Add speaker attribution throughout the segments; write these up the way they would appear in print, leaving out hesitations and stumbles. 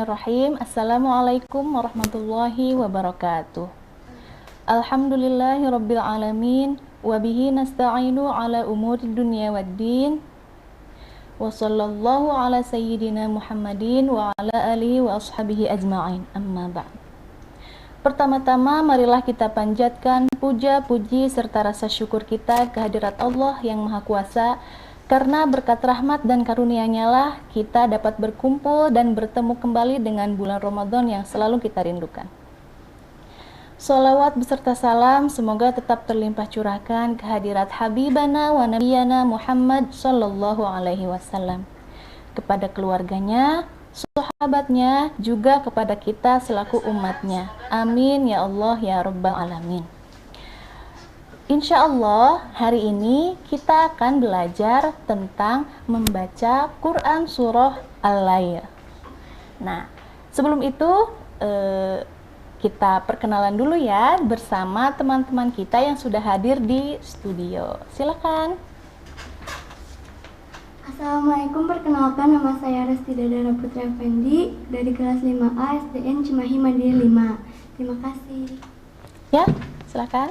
Speaker 1: Bismillahirrahmanirrahim. Assalamualaikum warahmatullahi wabarakatuh. Alhamdulillahirabbil alamin wa bihi nasta'inu ala umuri dunya waddin. Wa sallallahu ala sayyidina Muhammadin wa ala alihi wa ashabihi ajma'in. Amma ba'd. Pertama-tama marilah kita panjatkan puja, puji serta rasa syukur kita kehadirat Allah yang Maha Kuasa. Karena berkat rahmat dan karunia-Nya lah kita dapat berkumpul dan bertemu kembali dengan bulan Ramadan yang selalu kita rindukan. Sholawat beserta salam semoga tetap terlimpah curahkan kehadirat Habibana wa Nabiyana Muhammad Sallallahu Alaihi Wasallam, kepada keluarganya, sahabatnya, juga kepada kita selaku umatnya. Amin ya Allah ya Rabbal Alamin. Insya Allah hari ini kita akan belajar tentang membaca Quran Surah Al-Lail. Nah, sebelum itu kita perkenalan dulu ya bersama teman-teman kita yang sudah hadir di studio. Silakan.
Speaker 2: Assalamualaikum, perkenalkan nama saya Resti Dadara Putri Effendi dari kelas 5A SDN Cimahi Mandiri 5. Terima kasih.
Speaker 1: Ya, silakan.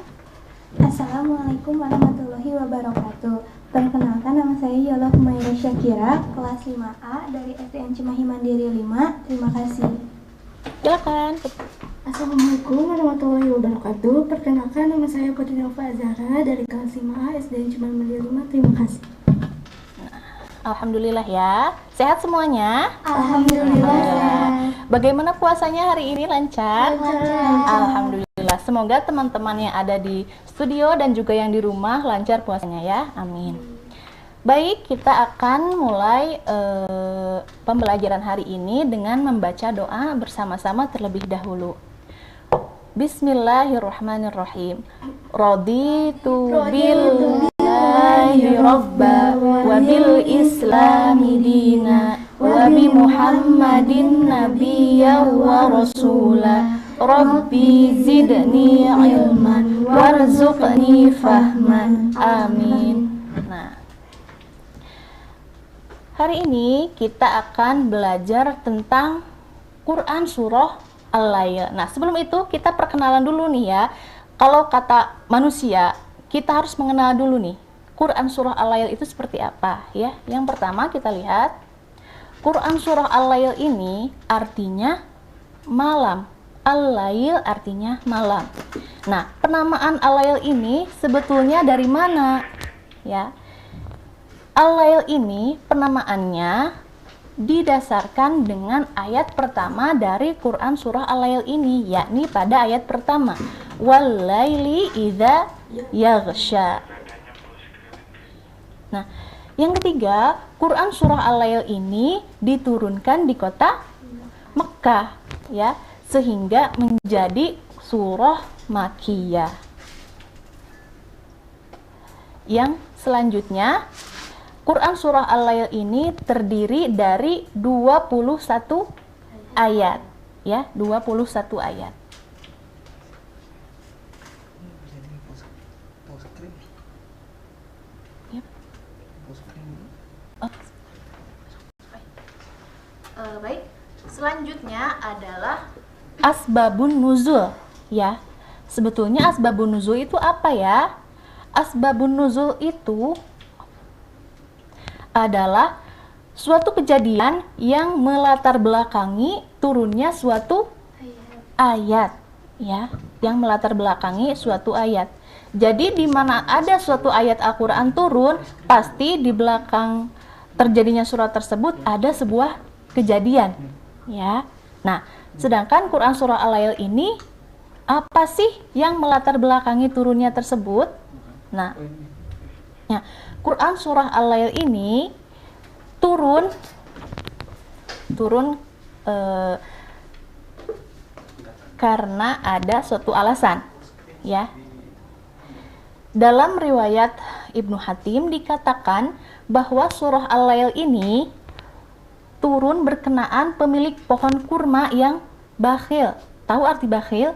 Speaker 3: Assalamualaikum warahmatullahi wabarakatuh. Perkenalkan nama saya Yola Humaira Syakira, kelas 5A dari SDN Cimahi Mandiri 5. Terima kasih.
Speaker 1: Silakan.
Speaker 2: Assalamualaikum warahmatullahi wabarakatuh. Perkenalkan nama saya Putri Nova Azhara dari kelas 5A SDN Cimahi Mandiri 5. Terima kasih.
Speaker 1: Alhamdulillah ya. Sehat semuanya?
Speaker 2: Alhamdulillah.
Speaker 1: Bagaimana puasanya hari ini, lancar?
Speaker 2: Lancar.
Speaker 1: Alhamdulillah. Semoga teman-teman yang ada di studio dan juga yang di rumah lancar puasanya ya. Amin. Baik, kita akan mulai pembelajaran hari ini dengan membaca doa bersama-sama terlebih dahulu. Bismillahirrahmanirrahim. Raditu billahi rabba wa bil islami dina wa bi Muhammadin nabiyya wa rasula. Rabbi zidni ilman warzuqni fahman. Amin. Nah, hari ini kita akan belajar tentang Quran Surah Al-Lail. Nah, sebelum itu kita perkenalan dulu nih ya. Kalau kata manusia, kita harus mengenal dulu nih Quran Surah Al-Lail itu seperti apa ya. Yang pertama kita lihat Quran Surah Al-Lail ini artinya malam. Al-Lail artinya malam. Nah, penamaan Al-Lail ini sebetulnya dari mana? Ya. Al-Lail ini penamaannya didasarkan dengan ayat pertama dari Quran Surah Al-Lail ini, yakni pada ayat pertama. Wal-laili idza yaghsha. Nah, yang ketiga, Quran Surah Al-Lail ini diturunkan di kota Mekkah, ya, sehingga menjadi surah Makkiyah. Yang selanjutnya, Quran Surah Al-Lail ini terdiri dari 21 ayat, ya, 21 ayat. Baik, selanjutnya adalah Asbabun Nuzul, ya. Sebetulnya Asbabun Nuzul itu apa ya? Asbabun Nuzul itu adalah suatu kejadian yang melatar belakangi turunnya suatu ayat, ya, yang melatar belakangi suatu ayat. Jadi di mana ada suatu ayat Al-Qur'an turun, pasti di belakang terjadinya surat tersebut ada sebuah kejadian, ya. Nah, sedangkan Quran Surah Al-Lail ini apa sih yang melatar belakangi turunnya tersebut? Nah, ya, Quran Surah Al-Lail ini turun karena ada suatu alasan, ya. Dalam riwayat Ibnu Hatim dikatakan bahwa surah Al-Lail ini turun berkenaan pemilik pohon kurma yang bakhil. Tahu arti bakhil?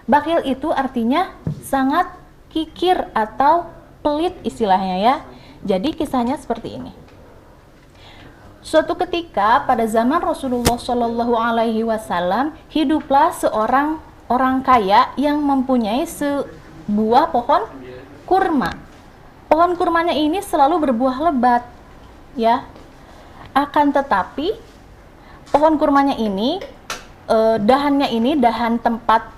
Speaker 1: Bakhil itu artinya sangat kikir atau pelit istilahnya ya. Jadi kisahnya seperti ini. Suatu ketika pada zaman Rasulullah Shallallahu Alaihi Wasallam hiduplah seorang orang kaya yang mempunyai sebuah pohon kurma. Pohon kurmanya ini selalu berbuah lebat, ya. Akan tetapi pohon kurmanya ini, dahannya ini, dahan tempat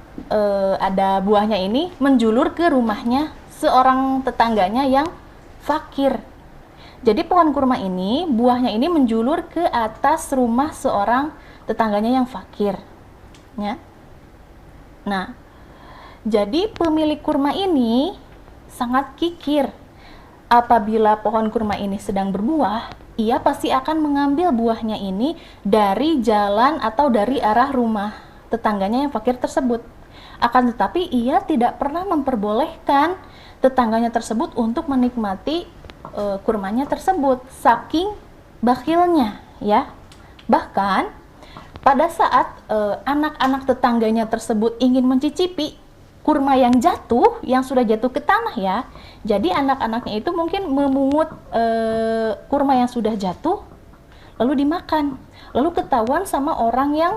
Speaker 1: ada buahnya ini menjulur ke rumahnya seorang tetangganya yang fakir. Jadi pohon kurma ini, buahnya ini menjulur ke atas rumah seorang tetangganya yang fakir, ya. Nah, jadi pemilik kurma ini sangat kikir. Apabila pohon kurma ini sedang berbuah, ia pasti akan mengambil buahnya ini dari jalan atau dari arah rumah tetangganya yang fakir tersebut. Akan tetapi ia tidak pernah memperbolehkan tetangganya tersebut untuk menikmati kurmanya tersebut, saking bakhilnya, ya. Bahkan pada saat anak-anak tetangganya tersebut ingin mencicipi kurma yang jatuh, yang sudah jatuh ke tanah, ya. Jadi anak-anaknya itu mungkin memungut kurma yang sudah jatuh lalu dimakan. Lalu ketahuan sama orang yang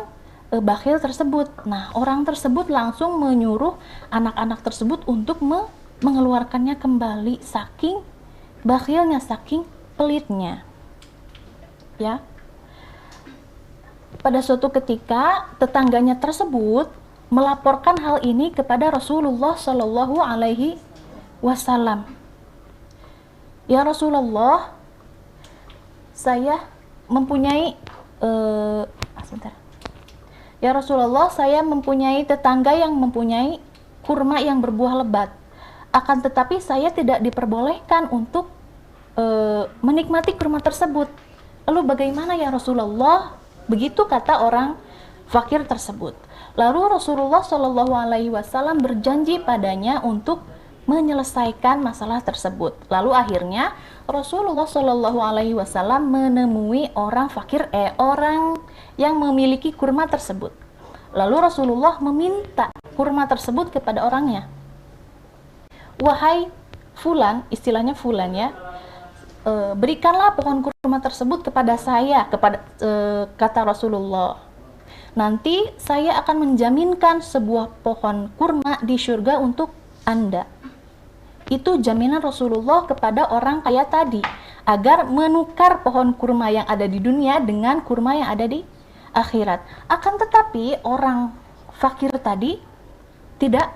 Speaker 1: bakhil tersebut. Nah, orang tersebut langsung menyuruh anak-anak tersebut untuk mengeluarkannya kembali, saking bakhilnya, saking pelitnya, ya. Pada suatu ketika tetangganya tersebut melaporkan hal ini kepada Rasulullah Shallallahu Alaihi Wasallam. Ya Rasulullah, saya mempunyai Ya Rasulullah, saya mempunyai tetangga yang mempunyai kurma yang berbuah lebat. Akan tetapi saya tidak diperbolehkan untuk menikmati kurma tersebut. Lalu bagaimana ya Rasulullah? Begitu kata orang fakir tersebut. Lalu Rasulullah Shallallahu Alaihi Wasallam berjanji padanya untuk menyelesaikan masalah tersebut. Lalu akhirnya Rasulullah Shallallahu Alaihi Wasallam menemui orang fakir, orang yang memiliki kurma tersebut. Lalu Rasulullah meminta kurma tersebut kepada orangnya. Wahai fulan, istilahnya fulan, ya, berikanlah pohon kurma tersebut kepada saya, kata Rasulullah. Nanti saya akan menjaminkan sebuah pohon kurma di surga untuk Anda. Itu jaminan Rasulullah kepada orang kaya tadi, agar menukar pohon kurma yang ada di dunia dengan kurma yang ada di akhirat. Akan tetapi orang fakir tadi tidak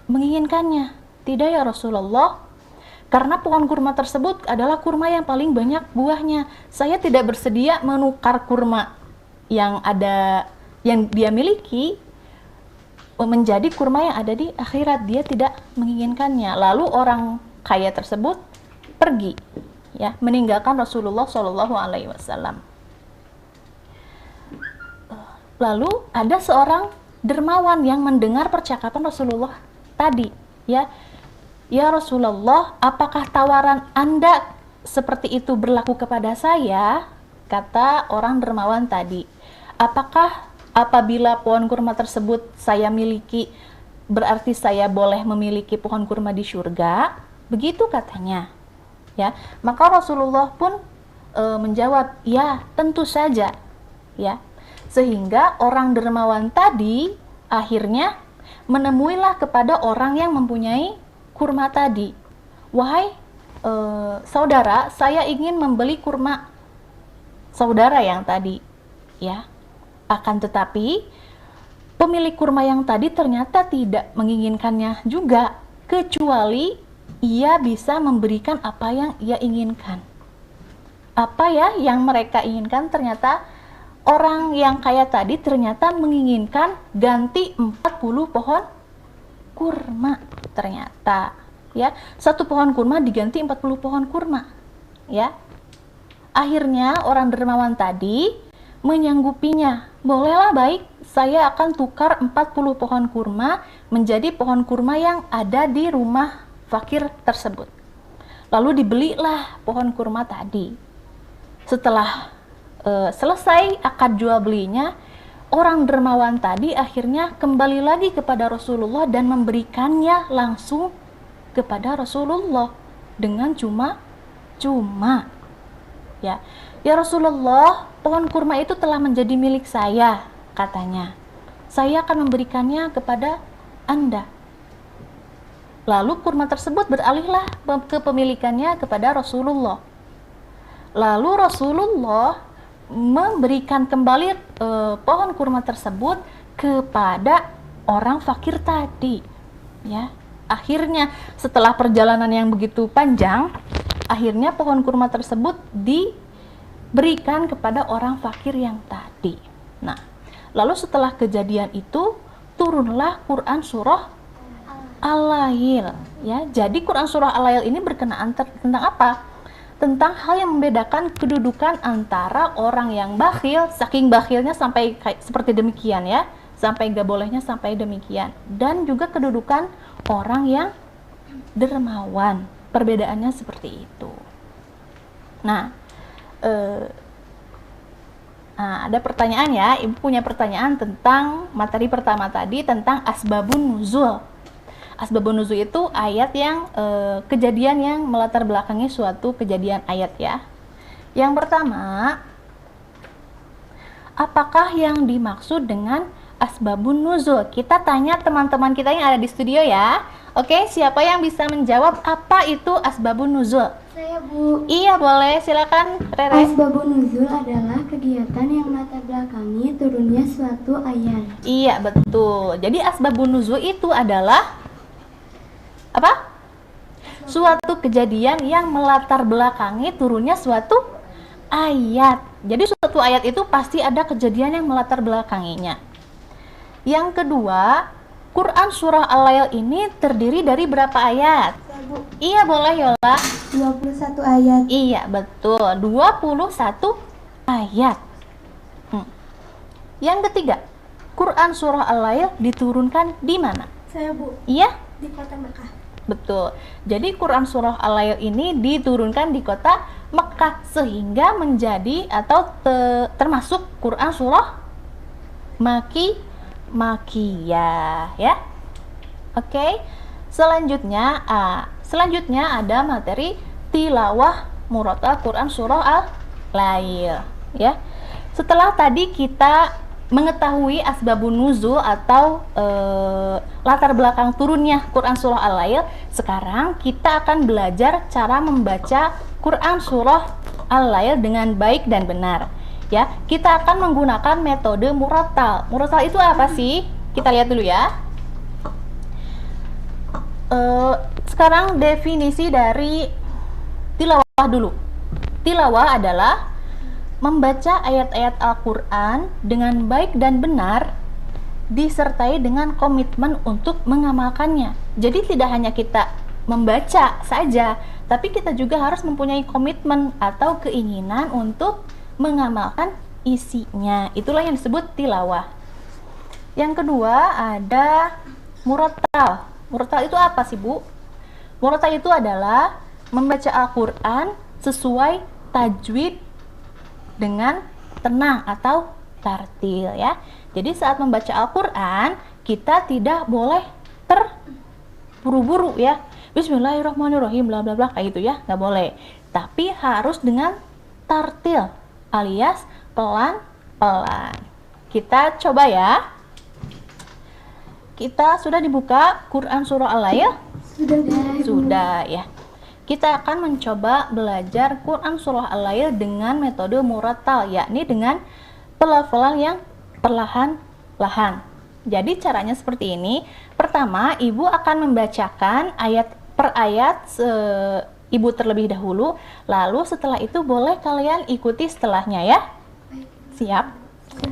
Speaker 1: menginginkannya. Tidak ya Rasulullah, karena pohon kurma tersebut adalah kurma yang paling banyak buahnya. Saya tidak bersedia menukar kurma yang dia miliki menjadi kurma yang ada di akhirat. Dia tidak menginginkannya. Lalu orang kaya tersebut pergi, ya, meninggalkan Rasulullah Shallallahu Alaihi Wasallam. Lalu ada seorang dermawan yang mendengar percakapan Rasulullah tadi, ya. Ya Rasulullah, apakah tawaran Anda seperti itu berlaku kepada saya? Kata orang dermawan tadi. Apakah apabila pohon kurma tersebut saya miliki, berarti saya boleh memiliki pohon kurma di surga? Begitu katanya, ya. Maka Rasulullah pun menjawab, ya tentu saja, ya. Sehingga orang dermawan tadi akhirnya menemuilah kepada orang yang mempunyai kurma tadi. Wahai saudara, saya ingin membeli kurma saudara yang tadi, ya. Akan tetapi pemilik kurma yang tadi ternyata tidak menginginkannya juga, kecuali ia bisa memberikan apa yang ia inginkan. Apa ya yang mereka inginkan? Ternyata orang yang kaya tadi ternyata menginginkan ganti 40 pohon kurma, ternyata, ya. Satu pohon kurma diganti 40 pohon kurma, ya. Akhirnya orang dermawan tadi menyanggupinya. Bolehlah, baik, saya akan tukar 40 pohon kurma menjadi pohon kurma yang ada di rumah fakir tersebut. Lalu dibelilah pohon kurma tadi. Setelah selesai akad jual belinya, orang dermawan tadi akhirnya kembali lagi kepada Rasulullah dan memberikannya langsung kepada Rasulullah dengan cuma-cuma, ya. "Ya Rasulullah, pohon kurma itu telah menjadi milik saya," katanya. "Saya akan memberikannya kepada Anda." Lalu kurma tersebut beralihlah kepemilikannya kepada Rasulullah. Lalu Rasulullah memberikan kembali pohon kurma tersebut kepada orang fakir tadi. Ya, akhirnya setelah perjalanan yang begitu panjang, akhirnya pohon kurma tersebut diberikan kepada orang fakir yang tadi. Nah, lalu setelah kejadian itu turunlah Quran surah Al-Lail. Ya, jadi Quran surah Al-Lail ini berkenaan tentang apa? Tentang hal yang membedakan kedudukan antara orang yang bakhil, saking bakhilnya sampai seperti demikian ya, sampai gak bolehnya sampai demikian, dan juga kedudukan orang yang dermawan, perbedaannya seperti itu. Nah, ada pertanyaan ya, Ibu punya pertanyaan tentang materi pertama tadi tentang asbabun nuzul. Asbabun nuzul itu ayat yang kejadian yang melatar belakangi suatu kejadian ayat ya. Yang pertama, apakah yang dimaksud dengan asbabun nuzul? Kita tanya teman-teman kita yang ada di studio ya. Oke, siapa yang bisa menjawab apa itu asbabun nuzul?
Speaker 2: Saya, Bu.
Speaker 1: Iya, boleh. Silakan, Rere.
Speaker 2: Asbabun nuzul adalah kegiatan yang melatar belakangi turunnya suatu ayat.
Speaker 1: Iya, betul. Jadi asbabun nuzul itu adalah apa? Suatu kejadian yang melatar belakangi turunnya suatu ayat. Jadi suatu ayat itu pasti ada kejadian yang melatar belakanginya. Yang kedua, Quran surah Al-Lail ini terdiri dari berapa ayat?
Speaker 3: Bu,
Speaker 1: Iya, boleh Yola.
Speaker 3: 21 ayat.
Speaker 1: Iya, betul. 21 ayat. Yang ketiga, Quran surah Al-Lail diturunkan di mana?
Speaker 3: Saya, Bu,
Speaker 1: Iya?
Speaker 3: di kota Mekah.
Speaker 1: Betul. Jadi Quran surah Al-Lail ini diturunkan di kota Mekah sehingga menjadi atau termasuk Quran surah Makiyah ya. Oke. Selanjutnya ada materi tilawah murattal Quran surah Al-Lail ya. Setelah tadi kita mengetahui asbabun nuzul atau latar belakang turunnya Quran surah Al-Lail, sekarang kita akan belajar cara membaca Quran surah Al-Lail dengan baik dan benar. Ya, kita akan menggunakan metode murattal. Murattal itu apa sih? Kita lihat dulu ya. Sekarang definisi dari tilawah dulu. Tilawah adalah membaca ayat-ayat Al-Quran dengan baik dan benar disertai dengan komitmen untuk mengamalkannya. Jadi tidak hanya kita membaca saja, tapi kita juga harus mempunyai komitmen atau keinginan untuk mengamalkan isinya. Itulah yang disebut tilawah. Yang kedua ada murattal. Murattal itu apa sih, Bu? Murattal itu adalah membaca Al-Quran sesuai tajwid dengan tenang atau tartil ya. Jadi saat membaca Al-Quran kita tidak boleh terburu-buru ya. Bismillahirrahmanirrahim bla bla bla kayak gitu ya, nggak boleh. Tapi harus dengan tartil alias pelan-pelan. Kita coba ya. Kita sudah dibuka Quran surah Al-Lail? Sudah ya. Kita akan mencoba belajar Quran surah Al-Lail dengan metode murattal, yakni dengan pelafalan yang perlahan-lahan. Jadi caranya seperti ini. Pertama, Ibu akan membacakan ayat per ayat Ibu terlebih dahulu, lalu setelah itu boleh kalian ikuti setelahnya ya. Siap?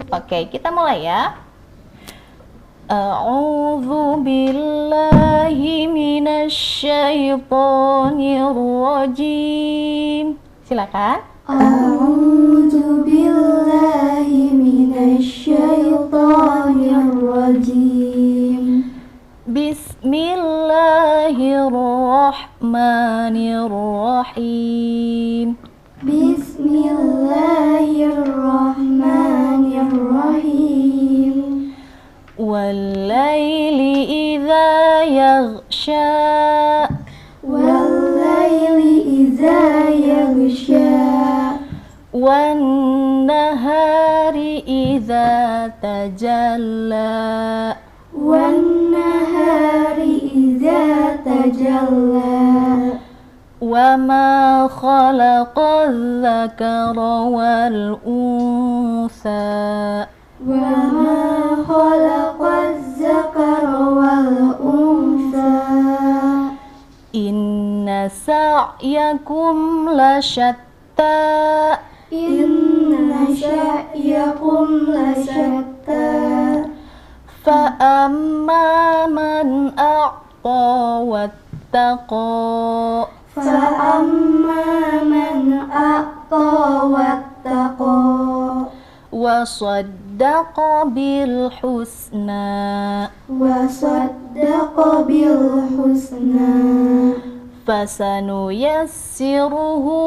Speaker 1: Oke, kita mulai ya. A'udzu billahi minasyaitonir rajim. Silakan.
Speaker 2: A'udzu billahi minasyaitonir rajim.
Speaker 1: Bismillahirrahmanirrahim.
Speaker 2: Bismillahirrahmanirrahim.
Speaker 1: Wal-laili idza yaghsha.
Speaker 2: Wal-laili idza yaghsha.
Speaker 1: wan nahari idza tajalla
Speaker 2: wan nahari idza tajalla
Speaker 1: wa ma khalaqadz dzakara wal untha
Speaker 2: wa ma khalaqaz zakara wal untha
Speaker 1: inna sa'yakum lasyatta
Speaker 2: inna sa'yakum lasyatta
Speaker 1: fa amma man a'ta wattaqa
Speaker 2: fa amma man a'ta wattaqa
Speaker 1: wa saddaqa bil husna
Speaker 2: wa saddaqa bil husna
Speaker 1: fasanuyassiruhu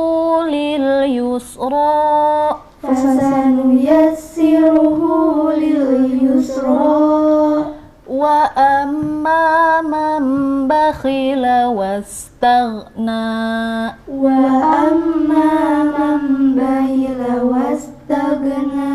Speaker 1: lil yusra
Speaker 2: fasanuyassiruhu lil yusra
Speaker 1: wa amma man bakhila wastaghna
Speaker 2: wa amma man bakhila wastaghna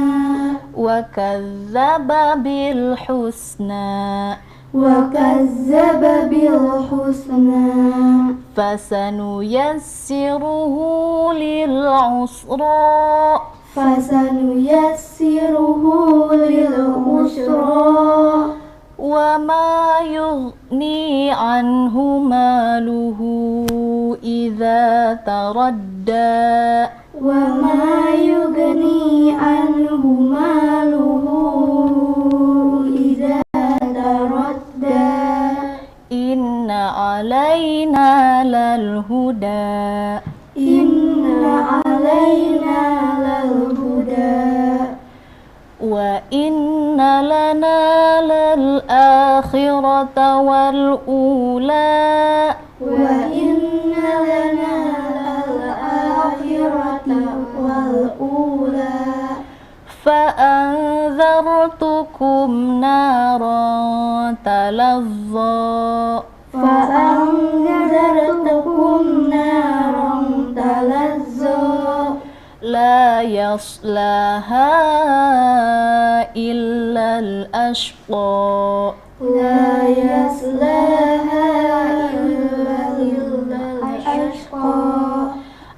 Speaker 1: wa kadzdzaba bil husna
Speaker 2: wa kazzaba bil husna
Speaker 1: fasanuyassiruhu lil usra
Speaker 2: fasanuyassiruhu lil usra
Speaker 1: wa ma yughni anhu maluhu idza taradda
Speaker 2: wa ma yughni anhu maluhu idza taradda
Speaker 1: inna alaina lal huda
Speaker 2: inna alaina lal huda
Speaker 1: wa inna lana lal akhirata wal ula
Speaker 2: wa inna lana lal akhirata wal ula
Speaker 1: fa anzartukum naran talazza
Speaker 2: fa anzartukum naran talazza
Speaker 1: la yaslaha illa al-ashqa
Speaker 2: la yaslaha illa al-ashqa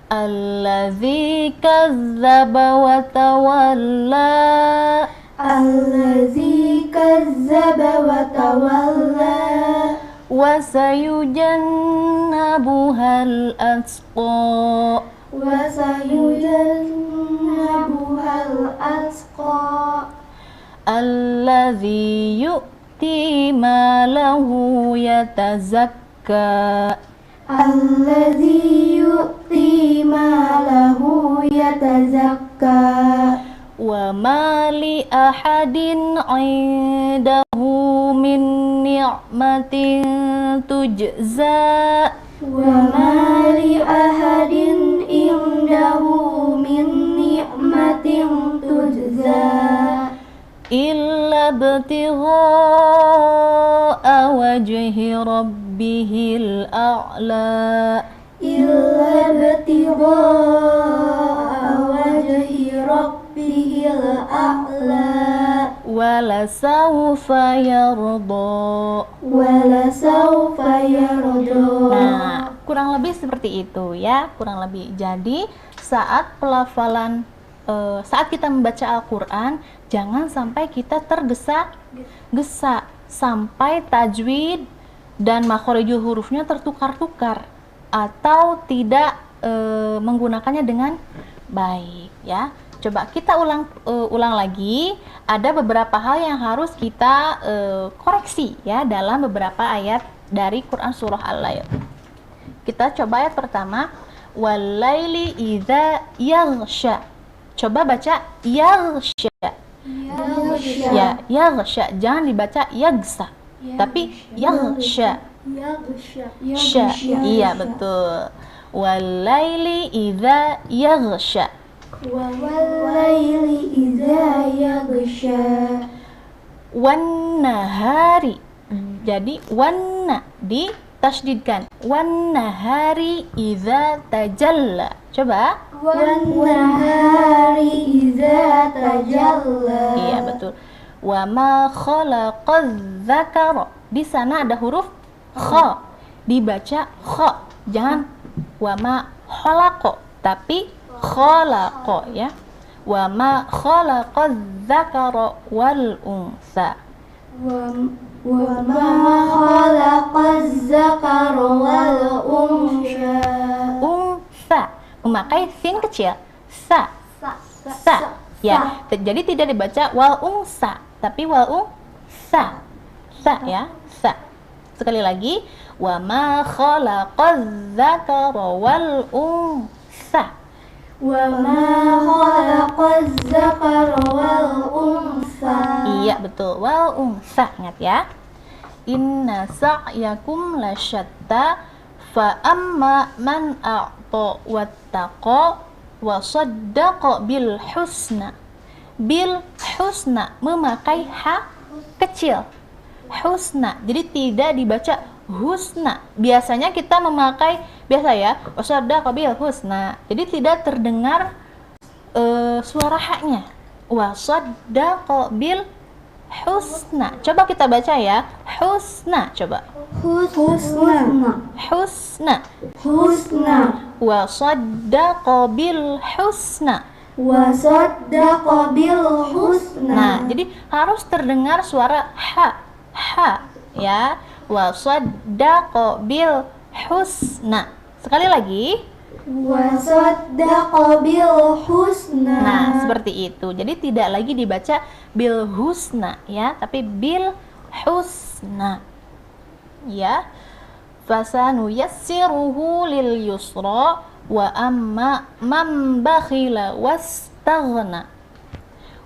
Speaker 1: alladzi kazzaba wa tawalla
Speaker 2: alladzi kazzaba wa tawalla
Speaker 1: wa sayujannabuhal atqa
Speaker 2: wa sayujannabuhal atqa
Speaker 1: alladzi yu'ti malahu yatazakka
Speaker 2: alladzi yu'ti malahu yatazakka
Speaker 1: wa ma li ahadin 'indahu min ni'matin tujza
Speaker 2: wa ma li ahadin indahu min ni'matin tujza
Speaker 1: illa ibtigha'a wajhi rabbihil a'la
Speaker 2: illa ibtigha'a wajhi rabbihil a'la
Speaker 1: wala sawfa yarda.
Speaker 2: wala sawfa yarda.
Speaker 1: Nah, kurang lebih seperti itu ya, kurang lebih. Jadi saat pelafalan saat kita membaca Al-Quran, jangan sampai kita tergesa-gesa sampai tajwid dan makhorijul hurufnya tertukar-tukar atau tidak menggunakannya dengan baik ya. Coba kita ulang lagi. Ada beberapa hal yang harus kita koreksi ya dalam beberapa ayat dari Quran surah Al-Lail. Kita coba ayat pertama, wal-laili idza yaghsha. Coba baca yaghsha. Ya, yaghsha. Jangan dibaca yaghsa. Tapi yaghsha. Sya. Iya, betul. Wal-laili idza yaghsha.
Speaker 2: Wal-laili idza yaghsha.
Speaker 1: Wan-nahari. Jadi wanna ditasydidkan. Wan-nahari idza tajalla. Coba.
Speaker 2: Wan-nahari idza tajalla.
Speaker 1: Iya, betul. Wa ma khalaqaz dzakara. Di sana ada huruf kha. Dibaca kha. Jangan wa ma khalaqa, tapi khalaqa ya. Wa ma khalaqaz dzakara wal unsa.
Speaker 2: Wa ma khalaqaz zakara wal unsa.
Speaker 1: Unsa memakai sin kecil. Sa. Ya. Jadi tidak dibaca wal unsa, tapi wal unsa. Sa ya. Sa. Sekali lagi, wa ma khalaqaz zakara wal unsa.
Speaker 2: Wa ma khalaqaz zakara wal unsa.
Speaker 1: Iya, betul. Wal unsa. Ingat ya. Inna sa'yakum lasyatta fa amma man a'ta wattaqa wa saddaqa bil husna. Bil husna memakai ha kecil. Husna. Jadi tidak dibaca husna. Biasanya kita memakai biasa ya, wa saddaqa bil husna. Jadi tidak terdengar suara haknya. Wa saddaqa bil husna. Coba kita baca ya. Husna. Coba. Husna. Wa saddaqa bil husna. Nah, jadi harus terdengar suara ha ya. Wa saddaqa bil husna. Sekali lagi. Nah, seperti itu. Jadi tidak lagi dibaca bil husna ya, tapi bil husna. Ya. Fasanu yassiruhu lil yusra wa amma man bakhila wastaghna.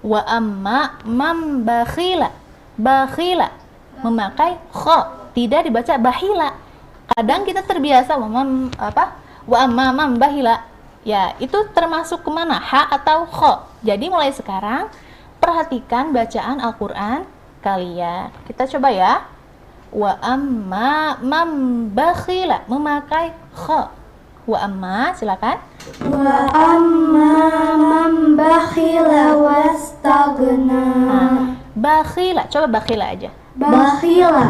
Speaker 1: Wa amma man bakhila. Bakhila memakai kha, tidak dibaca bahila. Kadang kita terbiasa wa amma man bahila. Ya, itu termasuk kemana? Ha atau kha. Jadi mulai sekarang perhatikan bacaan Al-Qur'an kalian. Kita coba ya. Wa amma man bakhila memakai kha. Wa amma, silakan.
Speaker 2: Wa amma man bakhila wastaghna.
Speaker 1: Bakhila, coba bakhila aja. Bakhila.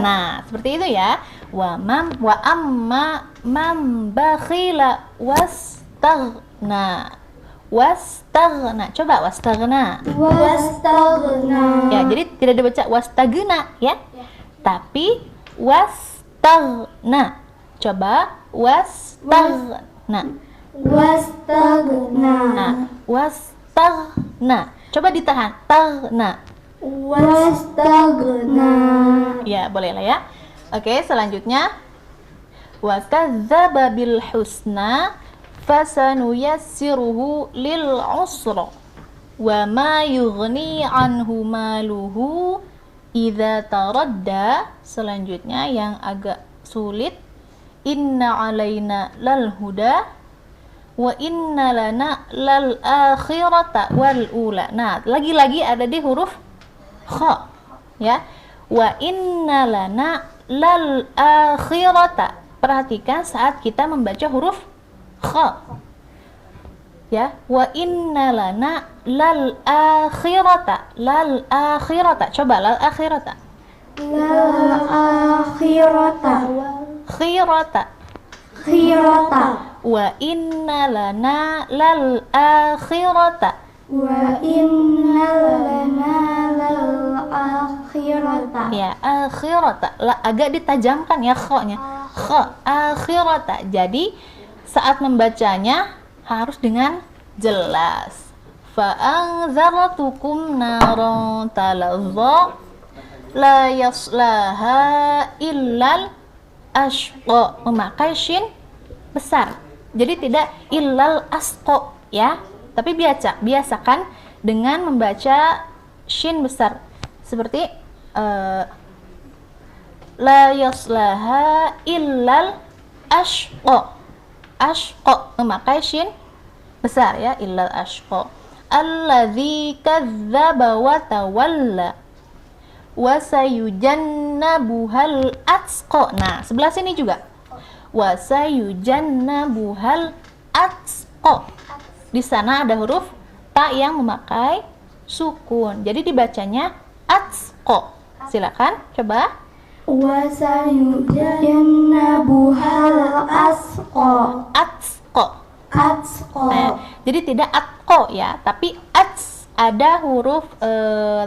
Speaker 1: Nah, seperti itu ya. Wa amma man bakhila wastaghna. Coba wastaghna. Ya, jadi tidak dibaca wastagna ya. Tapi wastaghna. Coba wastaghna. Nah, wastaghna. Coba ditahan. Taghna. Ya, boleh lah ya. Oke, selanjutnya wa kadzdzaba bil husna fasanuyassiruhu lil usra wa ma yughni anhu maluhu idza taradda. Selanjutnya yang agak sulit, inna alaina lal huda wa inna lana lal akhirata wal ula. Nah, lagi-lagi ada di huruf kha ya. Wa inna lana lal akhirata. Perhatikan saat kita membaca huruf kha ya. Wa inna lana lal akhirata. Lal akhirata. Coba lal akhirata. Khirata. Wa inna lana lal akhirata. Ya, akhirata. Agak ditajamkan ya kha-nya. Kha, akhirata. Jadi saat membacanya harus dengan jelas. Fa anzartukum naran talazza la yaslaha illal ashqa. Memakai shin besar. Jadi tidak illal asqa ya. Tapi biasakan dengan membaca shin besar. Seperti la yaslaha illal ashqa. Ashqa memakai shin besar ya, illal ashqa. Alladzi kadzdzaba wa tawalla wa sayujannabuhal atqa. Nah, sebelah sini juga. wa sayujannabuhal atqa. Di sana ada huruf ta yang memakai sukun. Jadi dibacanya atqa. Silakan coba.
Speaker 2: Wa sayujannabuhal asqa.
Speaker 1: Atqa.
Speaker 2: Atqa.
Speaker 1: Nah, jadi tidak atqa ya, tapi ats. Ada huruf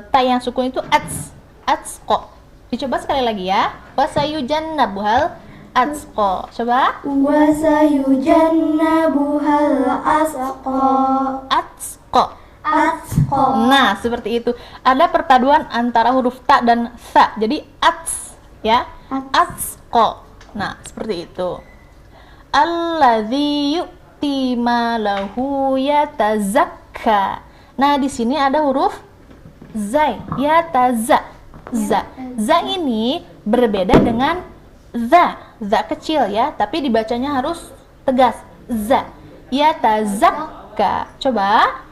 Speaker 1: ta yang sukun itu ats. Atqa. Dicoba sekali lagi ya. Wa sayujannabuhal atqa. Coba.
Speaker 2: Wa sayujannabuhal asqa.
Speaker 1: Atqa.
Speaker 2: Atqa.
Speaker 1: Nah, seperti itu. Ada perpaduan antara huruf ta dan sa. Jadi ats ya. Atqa. Nah, seperti itu. Alladzi yu'ti malahu yatazakka. Nah, di sini ada huruf zai, yataza. Za. Za ini berbeda dengan za. Za kecil ya, tapi dibacanya harus tegas. Za. Yatazakka. Coba.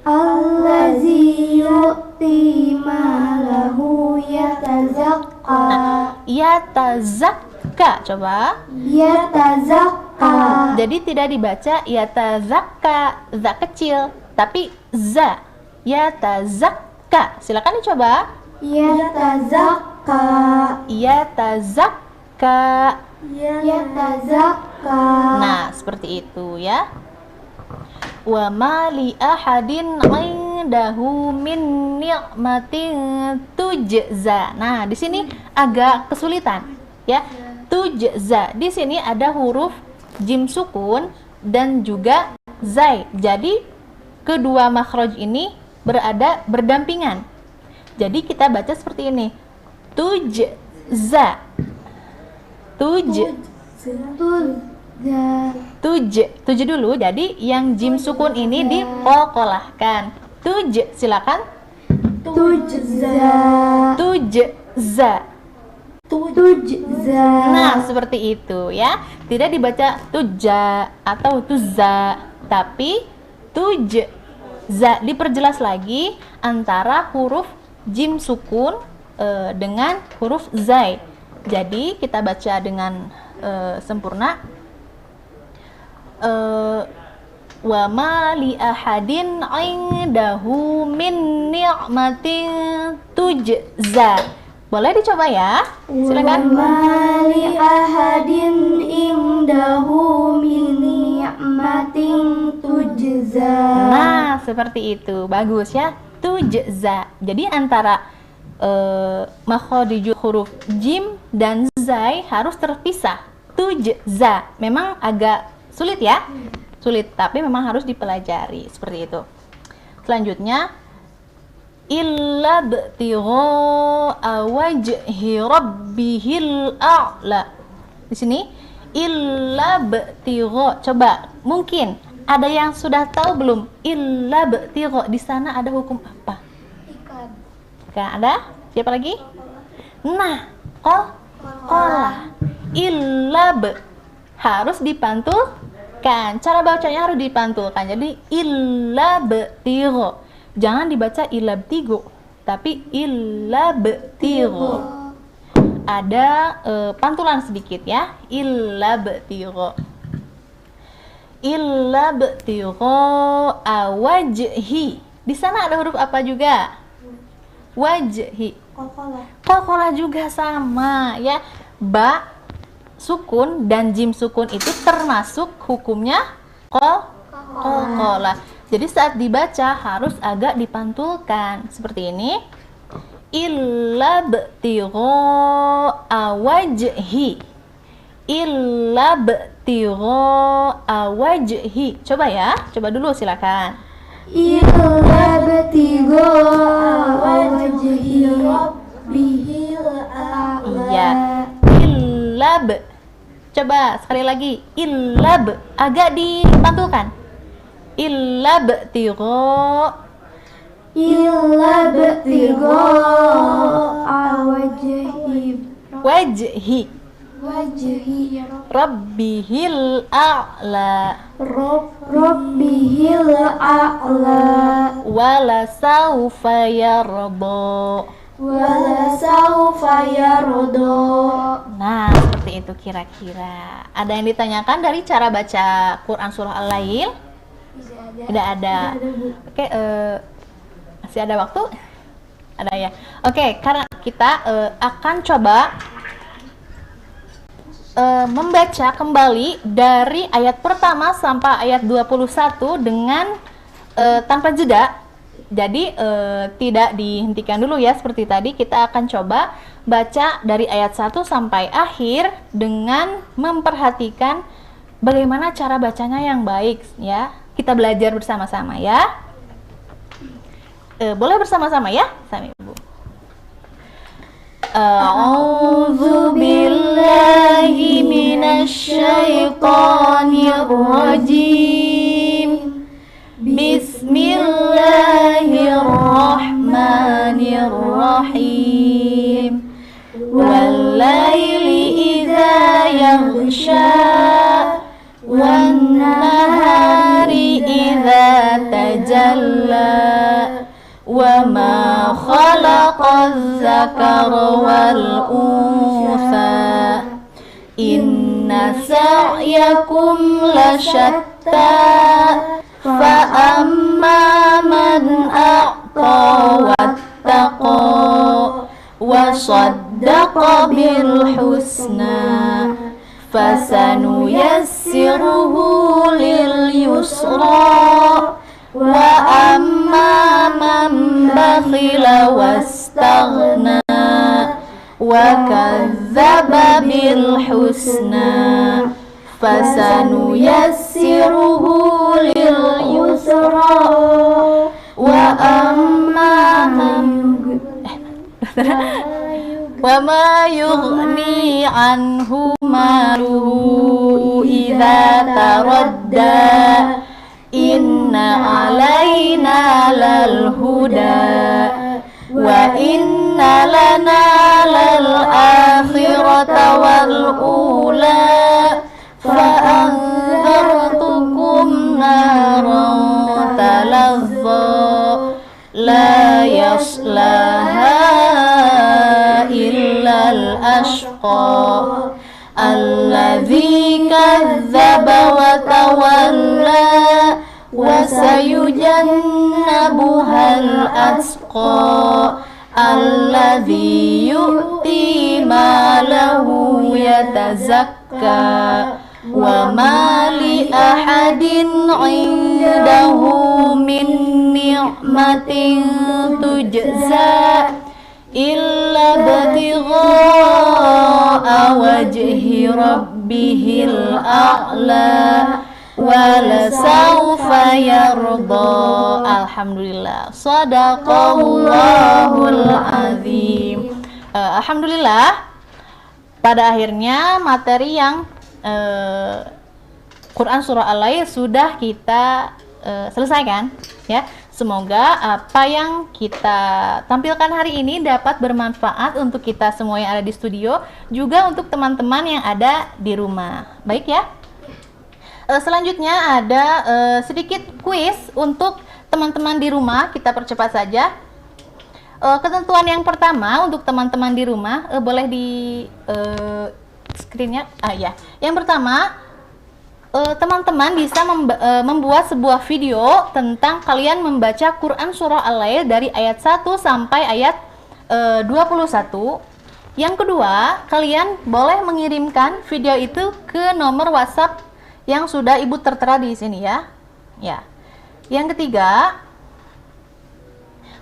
Speaker 2: Allazi yu'ti malahu yatazakka.
Speaker 1: Yatazakka. Coba.
Speaker 2: Yatazakka.
Speaker 1: Jadi tidak dibaca yatazakka, za kecil, tapi za. Yatazakka. Silakan dicoba.
Speaker 2: Yatazakka.
Speaker 1: Yatazakka.
Speaker 2: Yatazakka.
Speaker 1: Nah, seperti itu ya. Wa ma li ahadin 'indahu min ni'matin tujza. Nah, di sini agak kesulitan ya. Tujza. Di sini ada huruf jim sukun dan juga zai. Jadi kedua makhraj ini berada berdampingan. Jadi kita baca seperti ini. Tujza. Tuj dulu. Jadi yang jim sukun ini diqalqalahkan. Tuj, silakan.
Speaker 2: Tujza.
Speaker 1: Tujza.
Speaker 2: Tujza.
Speaker 1: Nah, seperti itu ya. Tidak dibaca tujza atau tuzza, tapi tujza. Diperjelas lagi antara huruf jim sukun dengan huruf zai. Jadi kita baca dengan sempurna. Wa ma li ahadin 'indahu min ni'matin tujza. Boleh dicoba ya? Silakan.
Speaker 2: Wa ma li ahadin indahu min ni'matin tujza.
Speaker 1: Nah, seperti itu. Bagus ya. Tujza. Jadi antara makhraj huruf jim dan zai harus terpisah. Tujza. Memang agak sulit ya? Sulit, tapi memang harus dipelajari. Seperti itu. Selanjutnya, illa btigha'a wajhi rabbihil a'la. Di sini illa btigha. Coba, mungkin ada yang sudah tahu belum? Illa btigha di sana ada hukum apa? Ikan. Ada? Siapa lagi? Nah, qalah. Illa harus dipantulkan. Cara bacanya harus dipantulkan. Jadi illa btigha. Jangan dibaca illa btigha, tapi illa btigha. Ada pantulan sedikit ya. Illa btigha. Illa btigha awajhi. Di sana ada huruf apa juga? Wajhi. Qalqalah juga sama ya. Ba sukun dan jim sukun itu termasuk hukumnya qalqalah. Jadi saat dibaca harus agak dipantulkan seperti ini. Illa btigha'a wajhi. Illa btigha'a wajhi. Coba ya, coba dulu silakan.
Speaker 2: Illa btigha'a wajhi rabbihil a'la.
Speaker 1: Iya. Illab. Coba sekali lagi. Illab. Agak dipantulkan. Illa btigha.
Speaker 2: Illa btigha'a wajhi
Speaker 1: Rabbihil a'la.
Speaker 2: Rabbihil a'la.
Speaker 1: Wala sawfa yarda.
Speaker 2: Wala sawfa yarda.
Speaker 1: Nah, seperti itu kira-kira? Ada yang ditanyakan dari cara baca Quran Surah Al-Lail? Tidak ada. Oke, masih ada waktu? Ada ya. Oke, karena kita akan coba membaca kembali dari ayat pertama sampai ayat 21 dengan tanpa jeda. Jadi tidak dihentikan dulu ya, seperti tadi. Kita akan coba baca dari ayat 1 sampai akhir dengan memperhatikan bagaimana cara bacanya yang baik ya. Kita belajar bersama-sama ya. Boleh bersama-sama ya, sama Ibu. A'udzu billahi minasy syaithanir rajim. Bismillahirrahmanirrahim. Wal-laili idza yaghsha wan-nahari idza tajalla wa ma khalaqaz zakara wal untha inna sa'yakum lasyatta fa amma man a'ta wattaqa wa saddaqa bil husna fasanuyassiruhu lil yusra wa amma man bakhila wastaghna wa kadzdzaba bil husna fasanuyassiruhu lil yusra wa amma man wa ma yughni anhu maluhu idza taradda inna alaina lal huda wa inna lana lal akhirata wal ula fa anzartukum naran talazza la yaslaha illal ashqa alladzi kadzdzaba wa tawalla wa sayujannabuhal atqa alladzi yu'ti malahu yatazakka wa ma li ahadin 'indahu min ni'matin tujza illa batigha'a wajhi rabbihil a'la wala sawfa yarda. Alhamdulillah, shadaqallahul azim. Alhamdulillah, pada akhirnya materi yang Quran Surah Al-Lail sudah kita selesaikan ya. Semoga apa yang kita tampilkan hari ini dapat bermanfaat untuk kita semua yang ada di studio, juga untuk teman-teman yang ada di rumah. Baik ya. Selanjutnya ada sedikit kuis untuk teman-teman di rumah. Kita percepat saja. Ketentuan yang pertama untuk teman-teman di rumah, boleh di screen-nya. Ya. Yang pertama, teman-teman bisa membuat sebuah video tentang kalian membaca Quran Surah Al-Lail dari ayat 1 sampai ayat 21. Yang kedua, kalian boleh mengirimkan video itu ke nomor WhatsApp yang sudah Ibu tertera di sini ya. Ya. Yang ketiga,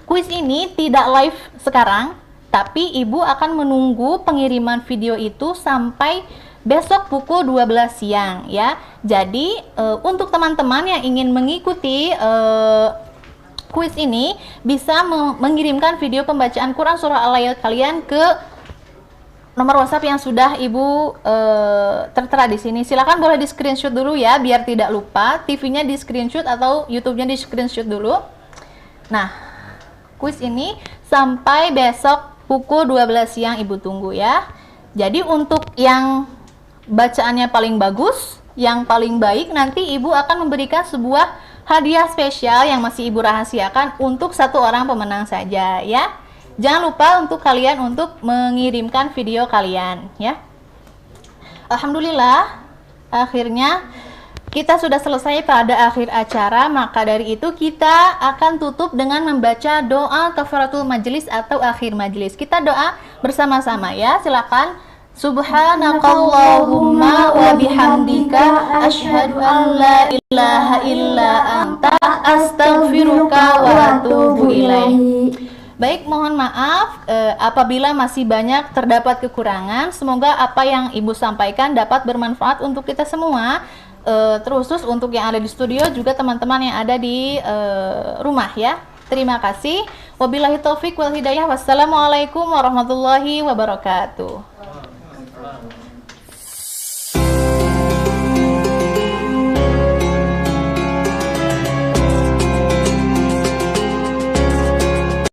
Speaker 1: kuis ini tidak live sekarang, tapi Ibu akan menunggu pengiriman video itu sampai besok pukul 12 siang ya. Jadi untuk teman-teman yang ingin mengikuti kuis ini bisa mengirimkan video pembacaan Quran Surah Al-Lail kalian ke nomor WhatsApp yang sudah Ibu tertera di sini. Silakan boleh di screenshot dulu ya biar tidak lupa. TV-nya di screenshot atau YouTube-nya di screenshot dulu. Nah, kuis ini sampai besok pukul 12 siang Ibu tunggu ya. Jadi untuk yang bacaannya paling bagus, yang paling baik, nanti Ibu akan memberikan sebuah hadiah spesial yang masih Ibu rahasiakan untuk satu orang pemenang saja ya. Jangan lupa untuk kalian untuk mengirimkan video kalian ya. Alhamdulillah, akhirnya kita sudah selesai pada akhir acara. Maka dari itu kita akan tutup dengan membaca doa kafaratul majelis atau akhir majelis. Kita doa bersama-sama ya, silakan. Subhanakallahumma wa bihamdika asyhadu an la ilaha illa anta astaghfiruka wa atubu ilaik. Baik, mohon maaf apabila masih banyak terdapat kekurangan. Semoga apa yang Ibu sampaikan dapat bermanfaat untuk kita semua, terkhusus untuk yang ada di studio, juga teman-teman yang ada di rumah ya. Terima kasih. Wabillahi taufik wal hidayah. Wassalamualaikum warahmatullahi wabarakatuh.